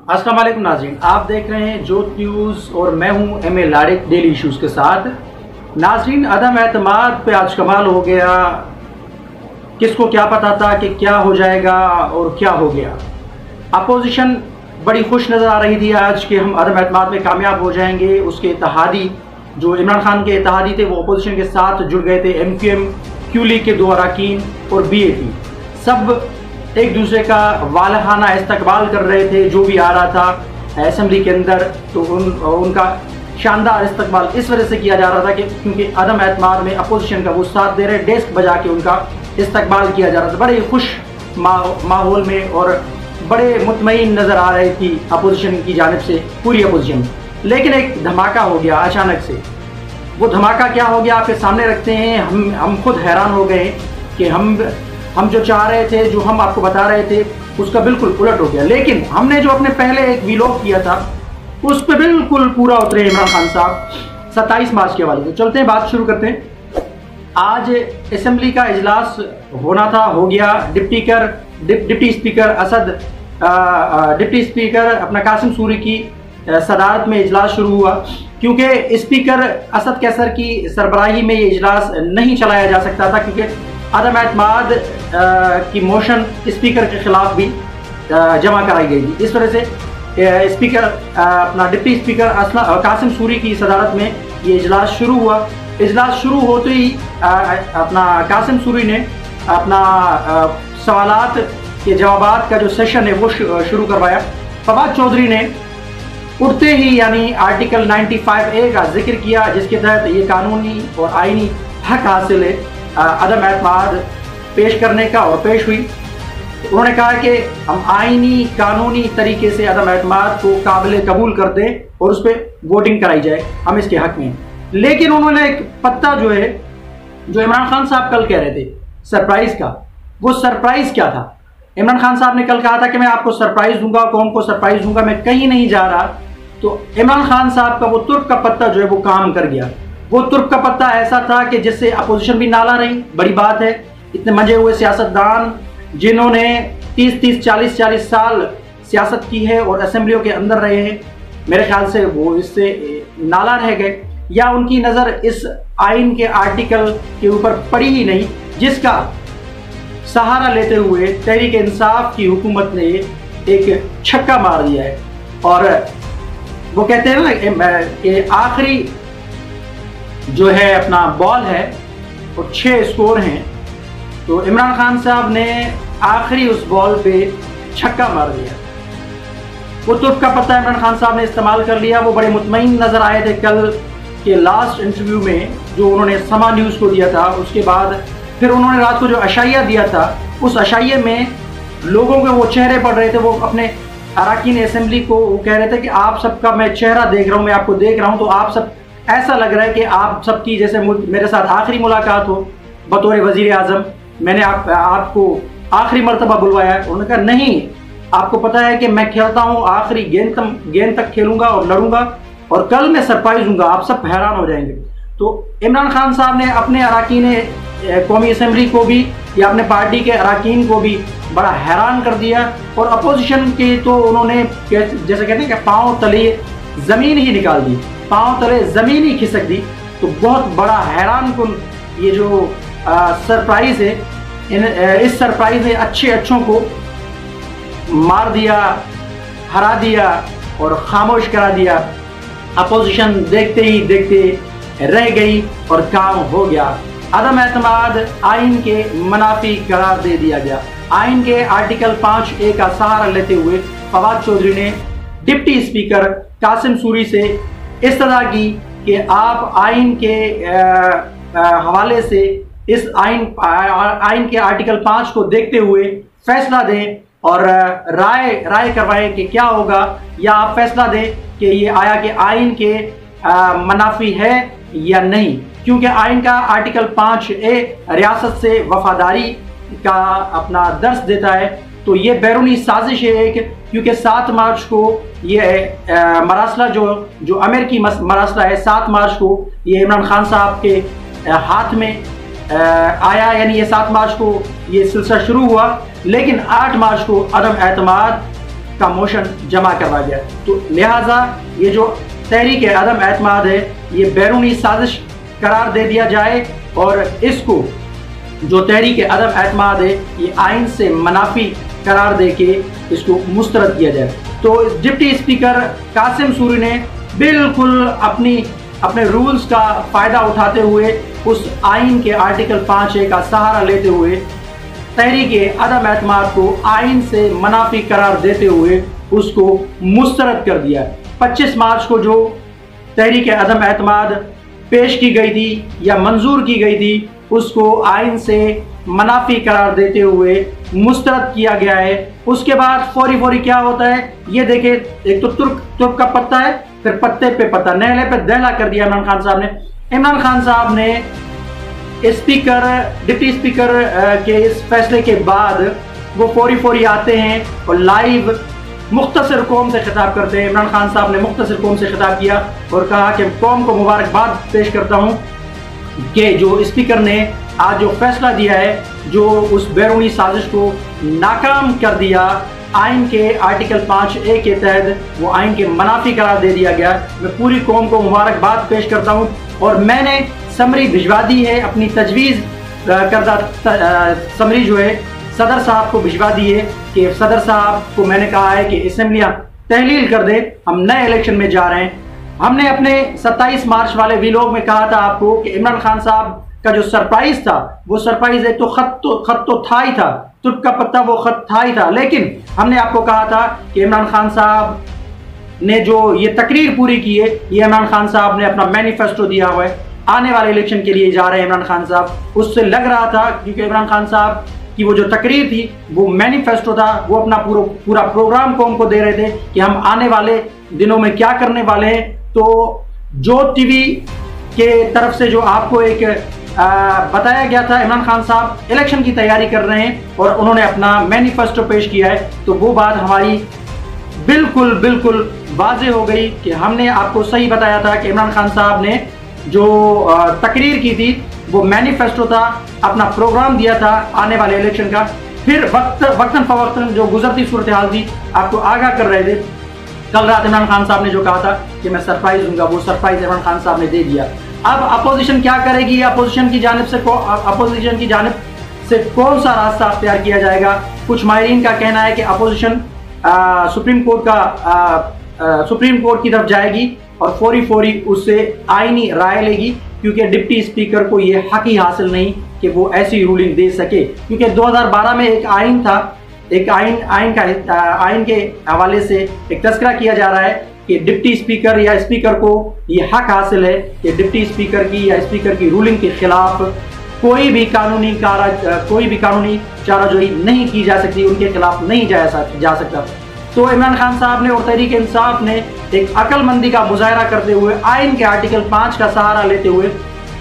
अस्सलाम वालेकुम नाज़रीन, आप देख रहे हैं जोत न्यूज़ और मैं हूं एम.ए. लारिक डेली इश्यूज़ के साथ। नाज़रीन, अदम एतमाद पे आज कमाल हो गया। किसको क्या पता था कि क्या हो जाएगा और क्या हो गया। अपोजिशन बड़ी खुश नज़र आ रही थी आज कि हम अदम एतमाद में कामयाब हो जाएंगे। उसके इत्तेहादी जो इमरान खान के इत्तेहादी थे वो अपोजिशन के साथ जुड़ गए थे। MQM, Q लीग के 2 अरकान और BAP सब एक दूसरे का वालहाना इस्तकबाल कर रहे थे। जो भी आ रहा था असेंबली के अंदर तो उनका शानदार इस्तकबाल इस वजह से किया जा रहा था कि क्योंकि अदम एतमाद में अपोजिशन का वो साथ दे रहे, डेस्क बजा के उनका इस्तकबाल किया जा रहा था बड़े खुश माहौल में और बड़े मुतमईन नज़र आ रही थी अपोजिशन की जानिब से, पूरी अपोजिशन। लेकिन एक धमाका हो गया अचानक से। वो धमाका क्या हो गया आपके सामने रखते हैं। हम खुद हैरान हो गए कि हम जो चाह रहे थे, जो हम आपको बता रहे थे, उसका बिल्कुल उलट हो गया। लेकिन हमने जो अपने पहले एक वीलॉग किया था उस पर बिल्कुल पूरा उतरे इमरान खान साहब 27 मार्च के हवाले से। चलते हैं, बात शुरू करते हैं। आज असेंबली का इजलास होना था, हो गया। डिप्टी स्पीकर अपना कासिम सूरी की सदारत में इजलास शुरू हुआ। क्योंकि स्पीकर असद कैसर की सरबराही में ये इजलास नहीं चलाया जा सकता था क्योंकि अदम एतमाद की मोशन स्पीकर के खिलाफ भी जमा कराई गई थी। इस वजह से स्पीकर अपना डिप्टी स्पीकर कासिम सूरी की सदारत में ये इजलास शुरू हुआ। इजलास शुरू होते ही अपना कासिम सूरी ने अपना सवालात के जवाबात का जो सेशन है वो शुरू करवाया। फवाद चौधरी ने उठते ही यानी आर्टिकल 95A का जिक्र किया, जिसके तहत ये कानूनी और आईनी हक हासिल है अदम एतमाद पेश करने का, और पेश हुई। उन्होंने कहा कि हम आईनी कानूनी तरीके से अदम एतमाद को काबिल कबूल कर दें और उस पर वोटिंग कराई जाए, हम इसके हक में। लेकिन उन्होंने एक पत्ता जो है, जो इमरान खान साहब कल कह रहे थे सरप्राइज का, वो सरप्राइज क्या था? इमरान खान साहब ने कल कहा था कि मैं आपको सरप्राइज दूंगा, कौम को सरप्राइज दूंगा, मैं कहीं नहीं जा रहा। तो इमरान खान साहब का वो तुर्क का पत्ता जो है वो काम कर गया। वो तुर्क का पत्ता ऐसा था कि जिससे अपोजिशन भी नाला रही। बड़ी बात है, इतने मंजे हुए सियासतदान जिन्होंने 30-30, 40-40 साल सियासत की है और असेंबलियों के अंदर रहे हैं, मेरे ख्याल से वो इससे नाला रह गए, या उनकी नज़र इस आइन के आर्टिकल के ऊपर पड़ी ही नहीं, जिसका सहारा लेते हुए तहरीक इंसाफ की हुकूमत ने एक छक्का मार दिया है। और वो कहते हैं ना कि आखिरी जो है अपना बॉल है और 6 स्कोर हैं, तो इमरान खान साहब ने आखिरी उस बॉल पे छक्का मार दिया। वो तुर्क का पत्ता इमरान खान साहब ने इस्तेमाल कर लिया। वो बड़े मुतमईन नज़र आए थे कल के लास्ट इंटरव्यू में जो उन्होंने समा न्यूज़ को दिया था। उसके बाद फिर उन्होंने रात को जो अशाइया दिया था, उस अशाइये में लोगों के वो चेहरे पड़ रहे थे। वो अपने अरकान असेंबली को वो कह रहे थे कि आप सबका मैं चेहरा देख रहा हूँ, मैं आपको देख रहा हूँ, तो आप सब ऐसा लग रहा है कि आप सबकी जैसे मेरे साथ आखिरी मुलाकात हो बतौर वज़ीर आज़म। मैंने आपको आखिरी मरतबा बुलवाया है। उन्होंने कहा नहीं, आपको पता है कि मैं खेलता हूँ, आखिरी गेंद तक खेलूंगा और लड़ूंगा, और कल मैं सरप्राइज दूंगा, आप सब हैरान हो जाएंगे। तो इमरान खान साहब ने अपने अरकान कौमी असेंबली को भी या अपने पार्टी के अरकान को भी बड़ा हैरान कर दिया। और अपोजिशन के तो उन्होंने जैसे कहते हैं कि पाँव तले ज़मीन ही निकाल दी, पाँव तले ज़मीन ही खिसक दी। तो बहुत बड़ा हैरान कुन ये जो सरप्राइज़ है, इस सरप्राइज़ ने अच्छों को मार दिया, हरा दिया और खामोश करा दिया। अपोजिशन देखते ही देखते रह गई और काम हो गया। अदम एतमाद आइन के मुनाफी करार दे दिया गया। आइन के आर्टिकल 5A का सहारा लेते हुए फवाद चौधरी ने डिप्टी स्पीकर कासिम सूरी से इस्तदा की कि आप आइन के हवाले से इस आइन के आर्टिकल 5 को देखते हुए फैसला दें और राय करवाएं कि क्या होगा, या आप फैसला दें कि ये आया कि आइन के मुनाफी है या नहीं। क्योंकि आइन का आर्टिकल 5A रियासत से वफादारी का अपना दर्स देता है। तो ये बैरूनी साजिश है एक, क्योंकि 7 मार्च को ये मरासला जो अमेरिकी मरासला है, 7 मार्च को ये इमरान खान साहब के हाथ में आया, यानी ये 7 मार्च को ये सिलसिला शुरू हुआ। लेकिन 8 मार्च को अदम एतमाद का मोशन जमा करवा गया। तो लिहाजा ये जो तहरीक अदम एतमाद है ये बैरूनी साजिश करार दे दिया जाए और इसको जो तहरीक अदम एतमाद है ये आइन से मुनाफी करार दे के इसको मुस्तरद किया जाए। तो डिप्टी स्पीकर कासिम सूरी ने बिल्कुल अपने रूल्स का फ़ायदा उठाते हुए उस आइन के आर्टिकल 5A का सहारा लेते हुए तहरीक अदम एतमाद को आइन से मुनाफी करार देते हुए उसको मुस्तरद कर दिया। 25 मार्च को जो तहरीक अदम एतमाद पेश की गई थी या मंजूर की गई थी उसको आइन से मुनाफी करार देते हुए मुस्तरद किया गया है। उसके बाद फौरी क्या होता है ये देखे, एक तो तुर्क का पत्ता है, फिर पत्ते पे पत्ता, नहले पे दहला कर दिया इमरान खान साहब ने। इमरान खान साहब ने डिप्टी स्पीकर के इस फैसले के बाद वो फौरी आते हैं और लाइव मुख्तसर कौम से खिताब करते हैं। इमरान खान साहब ने मुख्तसर कौम से खिताब किया और कहा कि कौम को मुबारकबाद पेश करता हूँ कि जो स्पीकर ने आज जो फैसला दिया है, जो उस बैरूनी साजिश को नाकाम कर दिया, आइन के आर्टिकल 5A के तहत वो आइन के मुनाफी करार दे दिया गया। मैं पूरी कौम को मुबारकबाद पेश करता हूँ और मैंने समरी भिजवा दी है, अपनी तजवीज़ करदा समरी जो है सदर साहब को भिजवा दी है कि सदर साहब को मैंने कहा है कि असेंबलियाँ तहलील कर दे, हम नए इलेक्शन में जा रहे हैं। हमने अपने 27 मार्च वाले वीलॉग में कहा था आपको कि इमरान खान साहब का जो सरप्राइज था वो सरप्राइज एक तो खत तो था ही था, तुर्क का पत्ता वो खत था ही था, लेकिन हमने आपको कहा था कि इमरान खान साहब ने जो ये तकरीर पूरी की है ये इमरान खान साहब ने अपना मैनिफेस्टो दिया हुआ है, आने वाले इलेक्शन के लिए जा रहे हैं इमरान खान साहब। उससे लग रहा था क्योंकि इमरान खान साहब कि वो जो तकरीर थी वो मैनिफेस्टो था, वो अपना पूरा प्रोग्राम कौम को दे रहे थे कि हम आने वाले दिनों में क्या करने वाले हैं। तो जो टीवी के तरफ से जो आपको एक बताया गया था इमरान खान साहब इलेक्शन की तैयारी कर रहे हैं और उन्होंने अपना मैनिफेस्टो पेश किया है, तो वो बात हमारी बिल्कुल वाज़ेह हो गई कि हमने आपको सही बताया था कि इमरान खान साहब ने जो तकरीर की थी वो मैनिफेस्टो था, अपना प्रोग्राम दिया था आने वाले इलेक्शन का। फिर वक्तन फवक्तन जो गुजरती सूरत हाल थी आपको आगाह कर रहे थे। कल रात इमरान खान साहब ने जो कहा था कि मैं सरप्राइज दूंगा, वो सरप्राइज इमरान खान साहब ने दे दिया। अब अपोजिशन क्या करेगी, अपोजिशन की जानिब से कौन सा रास्ता अख्तियार किया जाएगा। कुछ माहिरीन का कहना है कि अपोजिशन सुप्रीम कोर्ट की तरफ जाएगी और फौरी उससे आईनी राय लेगी, क्योंकि डिप्टी स्पीकर को ये हक ही हासिल नहीं कि वो ऐसी रूलिंग दे सके। क्योंकि 2012 में एक आइन था, एक आइन के हवाले से एक तस्करा किया जा रहा है कि डिप्टी स्पीकर या स्पीकर को ये हक हासिल है कि डिप्टी स्पीकर की या स्पीकर की रूलिंग के खिलाफ कोई भी कानूनी चाराजोई नहीं की जा सकती, उनके खिलाफ नहीं जा सकता। तो इमरान खान साहब ने और तहरीक इंसाफ ने एक अक्लमंदी का मुजाहरा करते हुए आइन के आर्टिकल 5 का सहारा लेते हुए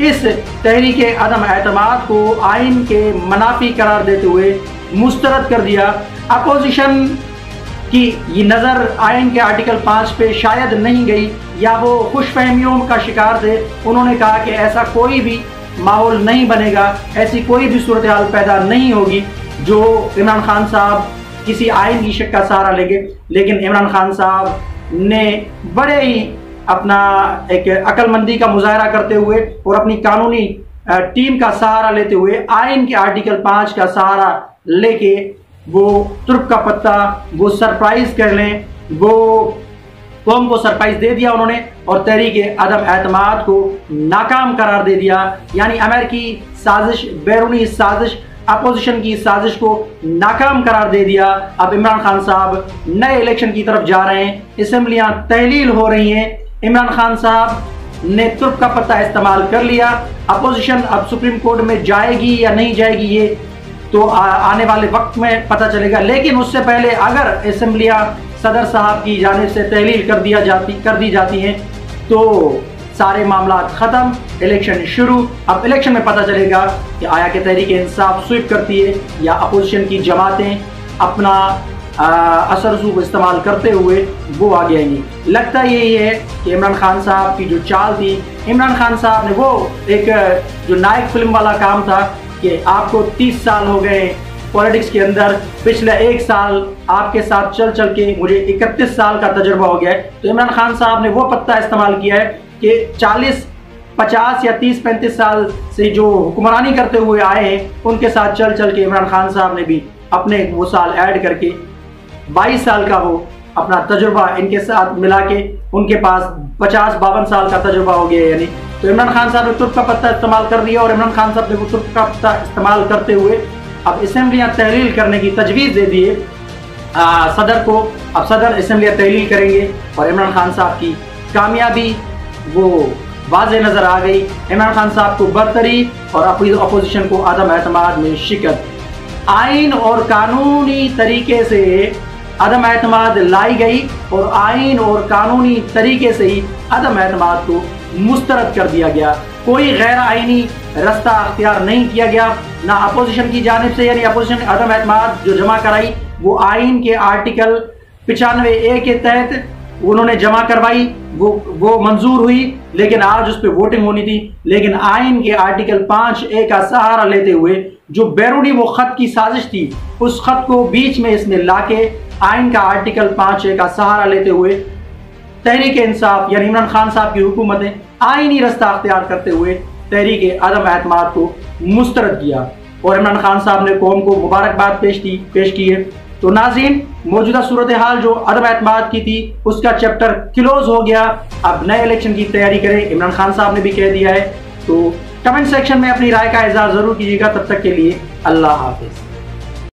इस तहरीक अदम एतमाद को आइन के मुनाफी करार देते हुए मुस्तरद कर दिया। अपोजिशन की ये नज़र आइन के आर्टिकल 5 पे शायद नहीं गई या वो खुशफहमियों का शिकार थे। उन्होंने कहा कि ऐसा कोई भी माहौल नहीं बनेगा, ऐसी कोई भी सूरत हाल पैदा नहीं होगी जो इमरान खान साहब किसी आइन की शक का सहारा लेंगे। लेकिन इमरान खान साहब ने बड़े ही अपना एक अक्लमंदी का मुजाहरा करते हुए और अपनी कानूनी टीम का सहारा लेते हुए आइन के आर्टिकल 5 का सहारा लेके वो तुर्क का पत्ता वो सरप्राइज कर लें, वो कौम को सरप्राइज दे दिया उन्होंने और तहरीक अदम एतमाद को नाकाम करार दे दिया। यानी अमेरिकी साजिश, बैरूनी साजिश, अपोजिशन की साजिश को नाकाम करार दे दिया। अब इमरान खान साहब नए इलेक्शन की तरफ जा रहे हैं, असेंबलियां तहलील हो रही हैं। इमरान खान साहब ने तुर्क का पत्ता इस्तेमाल कर लिया। अपोजिशन अब सुप्रीम कोर्ट में जाएगी या नहीं जाएगी ये तो आने वाले वक्त में पता चलेगा। लेकिन उससे पहले अगर असेंबलियां सदर साहब की जानिब से तहलील कर दी जाती हैं तो सारे मामला ख़त्म, इलेक्शन शुरू। अब इलेक्शन में पता चलेगा कि आया कि तहरीक इंसाफ स्वीप करती है या अपोजिशन की जमातें अपना असर रसूख इस्तेमाल करते हुए वो आगे आएंगी। लगता यही है कि इमरान खान साहब की जो चाल थी, इमरान खान साहब ने वो एक जो नायक फिल्म वाला काम था कि आपको 30 साल हो गए पॉलिटिक्स के अंदर पिछले 1 साल आपके साथ चल चल के मुझे 31 साल का तजुर्बा हो गया है। तो इमरान खान साहब ने वो पत्ता इस्तेमाल किया है कि 40, 50 या 30, 35 साल से जो हुक्मरानी करते हुए आए हैं उनके साथ चल चल के इमरान खान साहब ने भी अपने वो साल ऐड करके 22 साल का वो अपना तजुर्बा इनके साथ मिला के उनके पास 50-52 साल का तजुर्बा हो गया। यानी तो इमरान खान साहब ने तुर्क का पत्ता इस्तेमाल कर दिया और इमरान खान साहब ने वो तुर्क का पत्ता इस्तेमाल करते हुए अब असेंबलियाँ तहलील करने की तजवीज़ दे दी है सदर को। अब सदर असेंबलियाँ तहलील करेंगे और इमरान खान साहब की कामयाबी वो वाज़े नज़र आ गई। इमरान खान साहब को बरतरी और अपोजिशन को अदम एतमाद में शिकत। आइन और कानूनी तरीके से अदम एतमाद लाई गई और आइन और कानूनी तरीके से ही अदम एतमाद को मुस्तरद कर दिया गया। कोई गैर आइनी रास्ता अख्तियार नहीं किया गया ना अपोजिशन की जानिब से। यानी अपोजिशन ने अदम एतमाद जो जमा कराई वो आइन के आर्टिकल 95A के तहत उन्होंने जमा करवाई, वो मंजूर हुई, लेकिन आज उस पर वोटिंग होनी थी। लेकिन आइन के आर्टिकल 5A का सहारा लेते हुए जो बैरूनी वो खत की साजिश थी उस खत को बीच में इसने लाके आइन का आर्टिकल 5A का सहारा लेते हुए तहरीक इंसाफ यानी इमरान खान साहब की हुकूमत ने आइनी रास्ता अख्तियार करते हुए तहरीक अदम एतमाद को मुस्तरद किया और इमरान खान साहब ने कौम को मुबारकबाद पेश की है। तो नाज़रीन, मौजूदा सूरत हाल जो अदम एतमाद की थी उसका चैप्टर क्लोज हो गया। अब नए इलेक्शन की तैयारी करें, इमरान खान साहब ने भी कह दिया है। तो कमेंट सेक्शन में अपनी राय का इज़हार ज़रूर कीजिएगा। तब तक के लिए अल्लाह हाफिज़।